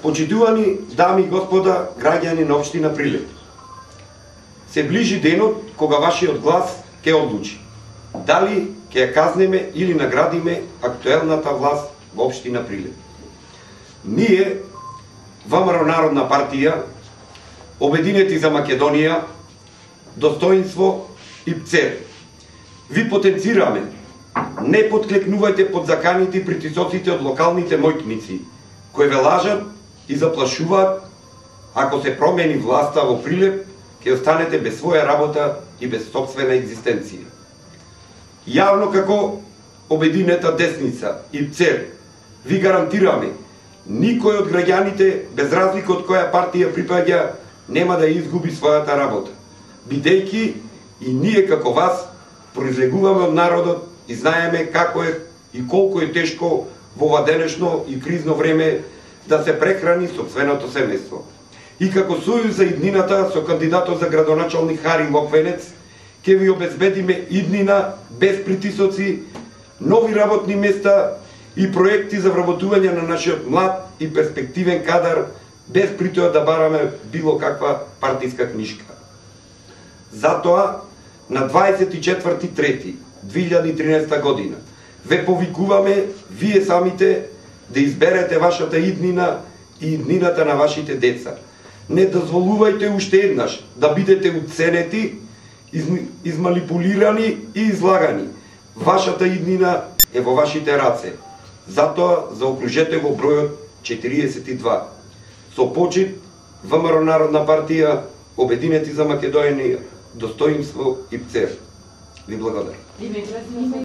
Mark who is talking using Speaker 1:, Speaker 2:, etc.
Speaker 1: Почитувани дами и господа, граѓани на општина Прилеп. Се ближи денот кога вашиот глас ќе одлучи дали ќе ја казнеме или наградиме актуелната власт во општина Прилеп. Ние, ВМРО Народна партија, Обединети за Македонија, Достоинство и ПЦЕР, ви потенцираме, не подклекнувајте под заканите и притисоците од локалните мојкници, кои ве лажат и заплашуваат, ако се промени власта во Прилеп, ќе останете без своја работа и без собствена екзистенција. Јавно како Обединета десница и ПЦЕР ви гарантираме, никој од граѓаните, без разлика од која партија припаѓа, нема да изгуби својата работа, бидејќи и ние како вас произлегуваме од народот и знаеме како е и колку е тешко во ова денешно и кризно време да се прехрани сопственото семејство. И како сојуз за иднината со кандидатот за градоначалник Хари Локвенец ќе ви обезбедиме иднина без притисоци, нови работни места и проекти за вработување на нашиот млад и перспективен кадар, без при тоа да бараме било каква партиска книшка. Затоа, на 24.3.2013 година, ве повикуваме вие самите да изберете вашата иднина и иднината на вашите деца. Не дозволувајте уште еднаш да бидете уценети, изманипулирани и излагани. Вашата иднина е во вашите раце. Затоа заокружете во бројот 42. Со почит, ВМРО Народна партија, Обединети за Македонија, Достоинство и ПЦЕР. Ви благодарам.